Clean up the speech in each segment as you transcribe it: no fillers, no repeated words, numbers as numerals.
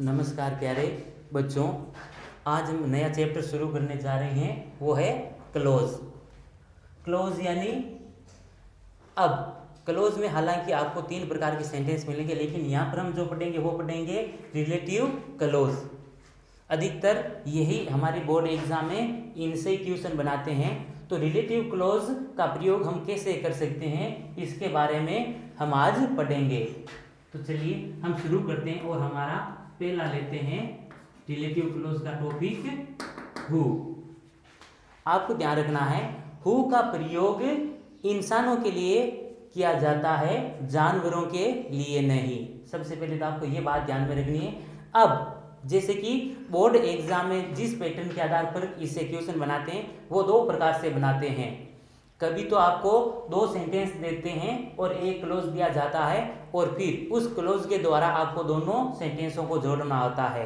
नमस्कार प्यारे बच्चों। आज हम नया चैप्टर शुरू करने जा रहे हैं, वो है क्लोज। क्लोज यानी अब क्लोज में हालांकि आपको 3 प्रकार के सेंटेंस मिलेंगे, लेकिन यहाँ पर हम जो पढ़ेंगे वो पढ़ेंगे रिलेटिव क्लोज। अधिकतर यही हमारे बोर्ड एग्जाम में इनसे क्वेश्चन बनाते हैं। तो रिलेटिव क्लोज का प्रयोग हम कैसे कर सकते हैं, इसके बारे में हम आज पढ़ेंगे। तो चलिए हम शुरू करते हैं और हमारा पहला लेते हैं रिलेटिव क्लोज का टॉपिक हु। आपको ध्यान रखना है, हु का प्रयोग इंसानों के लिए किया जाता है, जानवरों के लिए नहीं। सबसे पहले तो आपको ये बात ध्यान में रखनी है। अब जैसे कि बोर्ड एग्जाम में जिस पैटर्न के आधार पर इससे क्वेश्चन बनाते हैं वो 2 प्रकार से बनाते हैं। कभी तो आपको 2 सेंटेंस देते हैं और एक क्लोज दिया जाता है और फिर उस क्लोज के द्वारा आपको दोनों सेंटेंसों को जोड़ना होता है।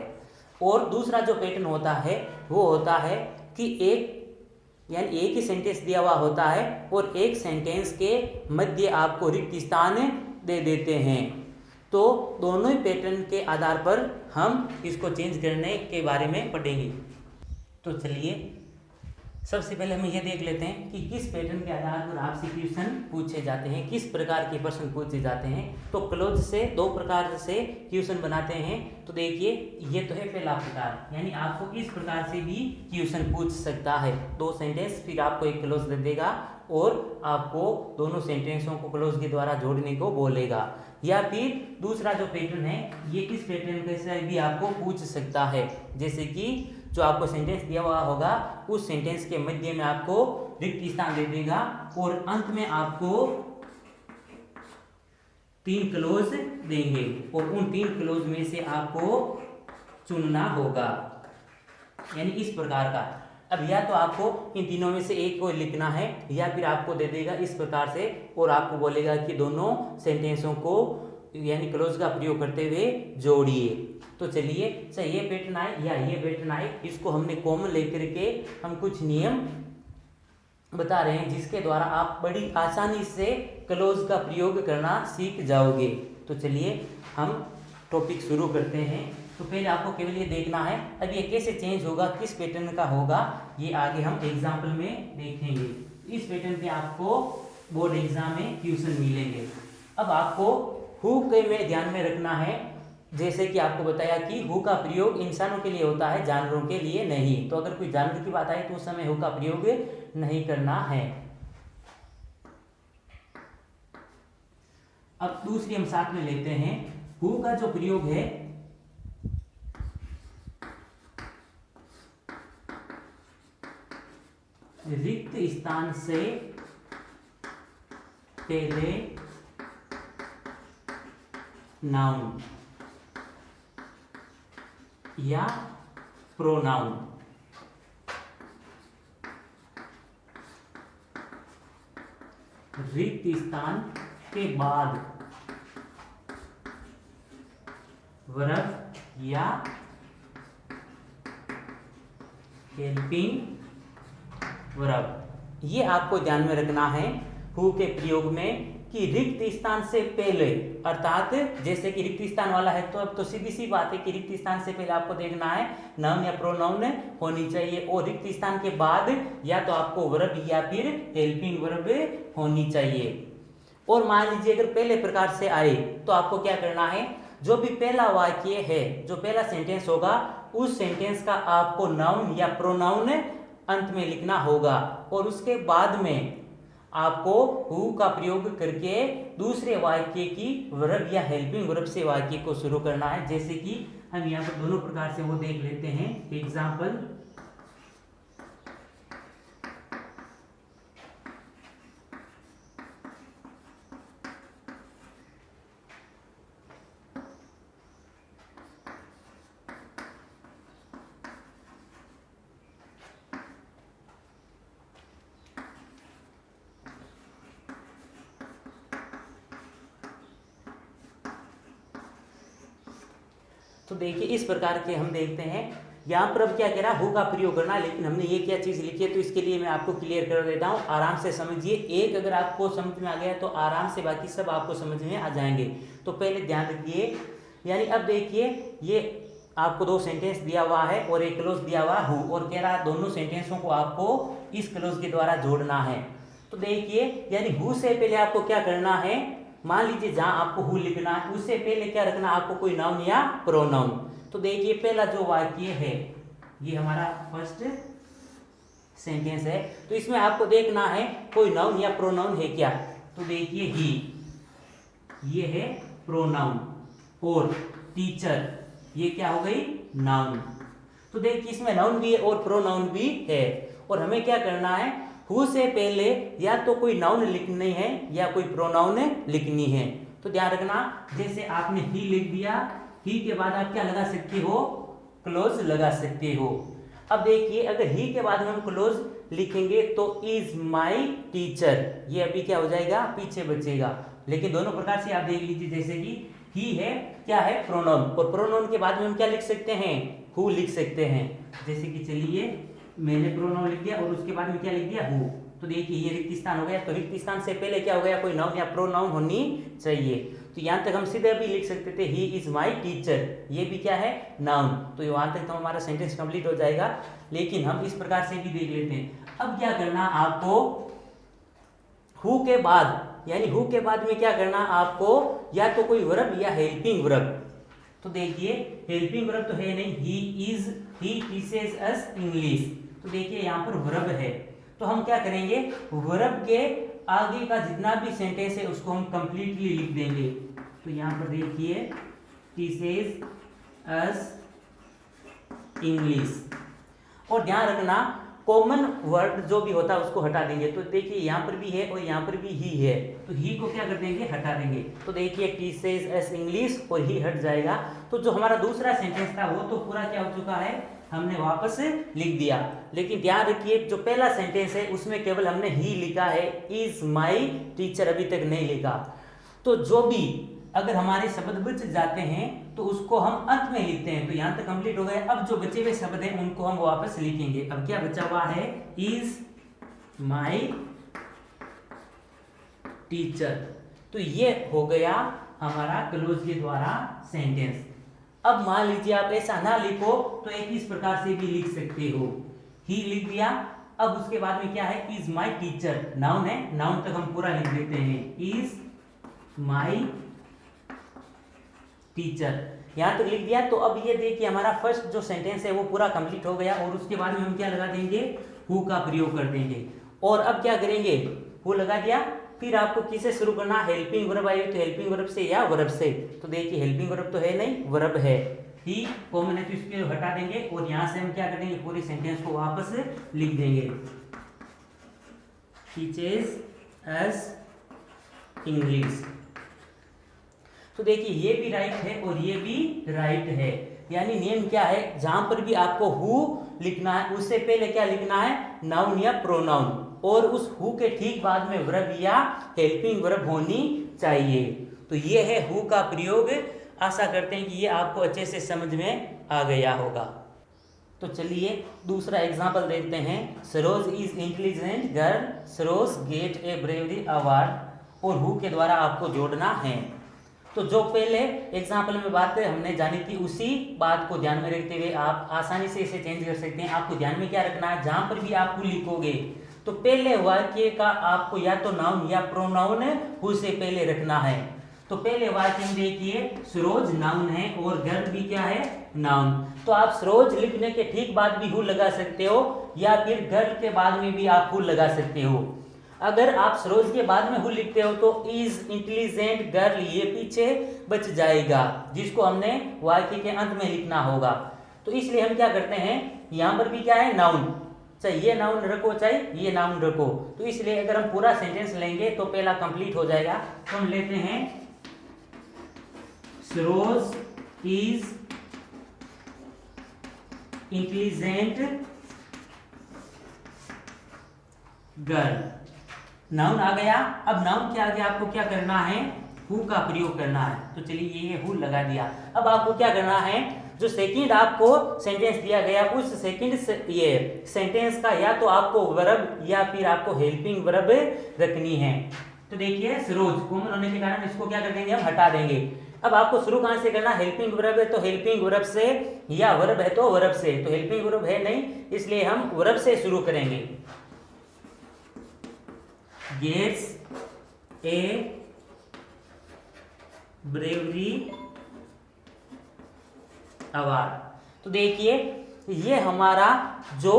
और दूसरा जो पैटर्न होता है वो होता है कि एक ही सेंटेंस दिया हुआ होता है और एक सेंटेंस के मध्य आपको रिक्त स्थान दे देते हैं। तो दोनों ही पैटर्न के आधार पर हम इसको चेंज करने के बारे में पढ़ेंगे। तो चलिए सबसे पहले हम ये देख लेते हैं कि किस पैटर्न के आधार पर आपसे क्वेश्चन पूछे जाते हैं, किस प्रकार के प्रश्न पूछे जाते हैं। तो क्लोज से 2 प्रकार से क्वेश्चन बनाते हैं। तो देखिए ये तो है पहला प्रकार, यानी आपको इस प्रकार से भी क्वेश्चन पूछ सकता है। 2 सेंटेंस फिर आपको एक क्लोज दे देगा और आपको दोनों सेंटेंसों को क्लोज के द्वारा जोड़ने को बोलेगा। या फिर दूसरा जो पैटर्न है, ये इस पैटर्न से भी आपको पूछ सकता है। जैसे कि जो आपको सेंटेंस दिया हुआ होगा उस सेंटेंस के मध्य में आपको रिक्त स्थान दे देगा और अंत में आपको 3 क्लोज देंगे और उन 3 क्लोज में से आपको चुनना होगा, यानी इस प्रकार का। अब या तो आपको इन तीनों में से एक को लिखना है या फिर आपको दे देगा इस प्रकार से और आपको बोलेगा कि दोनों सेंटेंसों को यानी क्लोज का प्रयोग करते हुए जोड़िए। तो चलिए चाहे ये पैटर्न आए या ये पैटर्न आए, इसको हमने कॉमन लेकर के हम कुछ नियम बता रहे हैं जिसके द्वारा आप बड़ी आसानी से क्लोज का प्रयोग करना सीख जाओगे। तो चलिए हम टॉपिक शुरू करते हैं। तो पहले आपको केवल ये देखना है अब ये कैसे चेंज होगा, किस पैटर्न का होगा, ये आगे हम एग्जाम्पल में देखेंगे। इस पैटर्न पे आपको बोर्ड एग्जाम में क्वेश्चन मिलेंगे। अब आपको हु के में ध्यान में रखना है, जैसे कि आपको बताया कि हु का प्रयोग इंसानों के लिए होता है, जानवरों के लिए नहीं। तो अगर कोई जानवर की बात आए तो उस समय हु का प्रयोग नहीं करना है। अब दूसरी हम साथ में लेते हैं, हु का जो प्रयोग है रिक्त स्थान से पहले नाउन या प्रोनाउन, रिक्त स्थान के बाद वर्ब या हेल्पिंग वर्ब। ये आपको ध्यान में रखना है हु के प्रयोग में कि रिक्त स्थान से पहले, अर्थात जैसे कि रिक्त स्थान वाला है तो अब तो सीधी सी बात है कि रिक्त स्थान से पहले आपको देखना है नाउन या प्रोनाउन होनी चाहिए और रिक्त स्थान के बाद या तो आपको वर्ब या फिर हेल्पिंग वर्ब होनी चाहिए। और मान लीजिए अगर पहले प्रकार से आए तो आपको क्या करना है, जो भी पहला वाक्य है, जो पहला सेंटेंस होगा उस सेंटेंस का आपको नाउन या प्रोनाउन अंत में लिखना होगा और उसके बाद में आपको हु का प्रयोग करके दूसरे वाक्य की वर्ब या हेल्पिंग वर्ब से वाक्य को शुरू करना है। जैसे कि हम यहाँ पर दोनों प्रकार से वो देख लेते हैं। एग्जाम्पल, तो देखिए इस प्रकार के हम देखते हैं। यहाँ पर अब क्या कह रहा है, हु का प्रयोग करना, लेकिन हमने ये क्या चीज़ लिखी है तो इसके लिए मैं आपको क्लियर कर देता हूँ, आराम से समझिए। एक अगर आपको समझ में आ गया तो आराम से बाकी सब आपको समझ में आ जाएंगे। तो पहले ध्यान रखिए, यानी अब देखिए ये आपको दो सेंटेंस दिया हुआ है और एक क्लोज दिया हुआ हु, और कह रहा दोनों सेंटेंसों को आपको इस क्लोज के द्वारा जोड़ना है। तो देखिए यानी हु से पहले आपको क्या करना है, मान लीजिए जहां आपको हु लिखना है उससे पहले क्या रखना आपको, कोई नाउन या प्रोनाउन। तो देखिए पहला जो वाक्य है ये हमारा फर्स्ट सेंटेंस है, तो इसमें आपको देखना है कोई नाउन या प्रोनाउन है क्या। तो देखिए ही, ये है प्रोनाउन, और टीचर ये क्या हो गई, नाउन। तो देखिए इसमें नाउन भी है और प्रोनाउन भी है, और हमें क्या करना है, हु से पहले या तो कोई नाउन लिखनी है या कोई प्रोनाउन लिखनी है। तो ध्यान रखना, जैसे आपने ही लिख दिया, ही के बाद आप क्या लगा सकते हो, क्लोज लगा सकते हो। अब देखिए अगर ही के बाद में हम क्लोज लिखेंगे तो इज माई टीचर, ये अभी क्या हो जाएगा, पीछे बचेगा। लेकिन दोनों प्रकार से आप देख लीजिए, जैसे कि ही है क्या है, प्रोनाउन, और प्रोनाउन के बाद में हम क्या लिख सकते हैं, हु लिख सकते हैं। जैसे कि चलिए मैंने प्रोनाउन लिख दिया और उसके बाद में क्या लिख दिया, हु। तो देखिए ये रिक्त स्थान हो गया, तो रिक्त स्थान से पहले क्या हो गया, कोई नाउन या प्रोनाउन होनी चाहिए। तो यहाँ तक हम सीधे भी लिख सकते थे, ही इज माई टीचर, ये भी क्या है, नाउन। तो यहाँ तक तो हमारा सेंटेंस कंप्लीट हो जाएगा। लेकिन हम इस प्रकार से भी देख लेते हैं। अब क्या करना आपको, हु के बाद यानी हु के बाद में क्या करना आपको, या तो कोई वर्ब या हेल्पिंग वर्ब। तो देखिए हेल्पिंग वर्ब तो है नहीं, ही टीचेस अस इंग्लिश। तो देखिए यहाँ पर वर्ब है, तो हम क्या करेंगे, वर्ब के आगे का जितना भी सेंटेंस है उसको हम कंप्लीटली लिख देंगे। तो यहाँ पर देखिए टीचेस अस इंग्लिश, और ध्यान रखना कॉमन वर्ड जो भी होता है उसको हटा देंगे। तो देखिए यहाँ पर भी है और यहाँ पर भी ही है, तो ही को क्या कर देंगे, हटा देंगे। तो देखिए टीचेस अस इंग्लिश और ही हट जाएगा। तो जो हमारा दूसरा सेंटेंस था वो तो पूरा क्या हो चुका है, हमने वापस लिख दिया। लेकिन ध्यान रखिए जो पहला सेंटेंस है उसमें केवल हमने ही लिखा है, इज माई टीचर अभी तक नहीं लिखा। तो जो भी अगर हमारे शब्द बच जाते हैं तो उसको हम अंत में लिखते हैं। तो यहाँ तक कंप्लीट हो गया। अब जो बचे हुए शब्द हैं उनको हम वापस लिखेंगे। अब क्या बचा हुआ है, इज माई टीचर। तो ये हो गया हमारा क्लोज के द्वारा सेंटेंस। अब मान लीजिए आप ऐसा ना लिखो तो एक इस प्रकार से भी लिख सकते हो, ही लिख दिया, अब उसके बाद में क्या है, इज माई टीचर, नाउन है, नाउन तक हम पूरा लिख देते हैं, इज माई टीचर, यहां तक लिख दिया। तो अब ये देखिए हमारा फर्स्ट जो सेंटेंस है वो पूरा कंप्लीट हो गया, और उसके बाद में हम क्या लगा देंगे, हु का प्रयोग कर देंगे। और अब क्या करेंगे, हु लगा दिया, फिर आपको किसे शुरू करना, हेल्पिंग वर्ब आई तो हेल्पिंग वर्ब से या वर्ब से। तो देखिए हेल्पिंग वर्ब तो है नहीं, वर्ब है, ही कॉमन है तो इसको हटा देंगे, और यहां से हम क्या कर देंगे, पूरे सेंटेंस को वापस लिख देंगे, टीचेस अस इंग्लिश। तो देखिए ये भी राइट है और ये भी राइट है। यानी नियम क्या है, जहां पर भी आपको हु लिखना है उससे पहले क्या लिखना है, नाउन या प्रोनाउन, और उस हु के ठीक बाद में वर्ब या हेल्पिंग वर्ब होनी चाहिए। तो ये है हु का प्रयोग। आशा करते हैं कि ये आपको अच्छे से समझ में आ गया होगा। तो चलिए दूसरा एग्जाम्पल देखते हैं। Saroj is intelligent girl, Saroj gate a bravery award, और हु के द्वारा आपको जोड़ना है। तो जो पहले एग्जाम्पल में बात हमने जानी थी उसी बात को ध्यान में रखते हुए आप आसानी से इसे चेंज कर सकते हैं। आपको ध्यान में क्या रखना है, जहां पर भी आप हु लिखोगे तो पहले वाक्य का आपको या तो नाउन या प्रोनाउन हु से पहले रखना है। तो पहले वाक्य में देखिए सरोज नाउन है और गर्ल भी क्या है, नाउन। तो आप सरोज लिखने के ठीक बाद भी हु लगा सकते हो, या फिर गर्ल के बाद में भी आप हु लगा सकते हो। अगर आप सरोज के बाद में हु लिखते हो तो इज इंटेलिजेंट गर्ल ये पीछे बच जाएगा, जिसको हमने वाक्य के अंत में लिखना होगा। तो इसलिए हम क्या करते हैं, यहां पर भी क्या है, नाउन, चाहे ये नाउन रखो चाहे ये नाउन रखो। तो इसलिए अगर हम पूरा सेंटेंस लेंगे तो पहला कंप्लीट हो जाएगा। तो हम लेते हैं Saroj is intelligent girl, noun आ गया। अब नाउन के आगे आपको क्या करना है, हु का प्रयोग करना है। तो चलिए ये हु लगा दिया। अब आपको क्या करना है, जो सेकंड आपको सेंटेंस दिया गया उस सेकंड ये सेंटेंस का या तो आपको वर्ब या फिर आपको हेल्पिंग वर्ब रखनी है। तो देखिए सरोज कॉमन होने के कारण इसको क्या कर देंगे, हम हटा देंगे। अब आपको शुरू कहां से करना, हेल्पिंग वर्ब है तो हेल्पिंग वर्ब से, या वर्ब है तो वर्ब से, तो हेल्पिंग वर्ब है नहीं इसलिए हम वर्ब से शुरू करेंगे। गेट्स ए ब्रेवरी अवार्ड। तो देखिए ये हमारा जो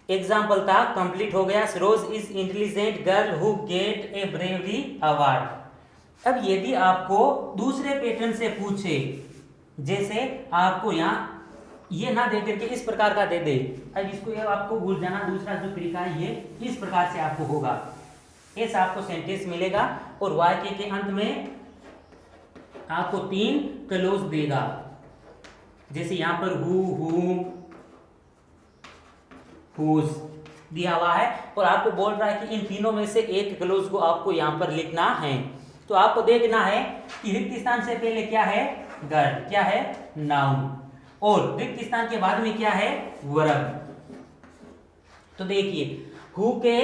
एग्जाम्पल था कंप्लीट हो गया। Rose is intelligent girl who get a bravery award. अब यदि आपको दूसरे पैटर्न से पूछे, जैसे आपको यहाँ ये ना दे करके इस प्रकार का दे दे, अब इसको ये आपको भूल जाना, दूसरा जो तरीका है ये इस प्रकार से आपको होगा, ऐसा आपको सेंटेंस मिलेगा और वाक्य के अंत में आपको 3 क्लोज देगा। जैसे यहां पर हु, हुम, हुज दिया हुआ है और आपको बोल रहा है कि इन तीनों में से एक क्लोज को आपको यहां पर लिखना है। तो आपको देखना है कि रिक्त स्थान से पहले क्या है, गर्ल, क्या है, नाउन, और रिक्त स्थान के बाद में क्या है, वर्ब। तो देखिए हु के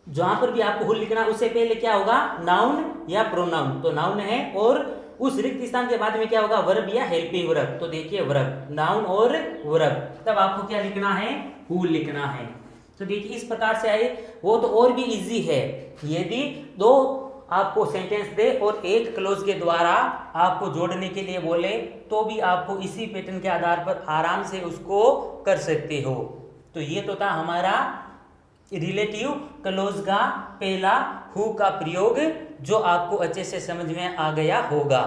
जहां पर भी आपको हु लिखना उससे पहले क्या होगा, नाउन या प्रोनाउन, तो नाउन है, और उस रिक्त स्थान के बाद में क्या होगा, वर्ब या हेल्पिंग वर्ब। तो देखिए वर्ब, नाउन और वर्ब, तब आपको क्या लिखना है, हु लिखना है। तो देखिए इस प्रकार से आए, वो तो और भी इजी है। यदि 2 आपको सेंटेंस दे और एक क्लोज के द्वारा आपको जोड़ने के लिए बोले तो भी आपको इसी पैटर्न के आधार पर आराम से उसको कर सकते हो। तो ये तो था हमारा रिलेटिव क्लोज का पहला हु का प्रयोग, जो आपको अच्छे से समझ में आ गया होगा।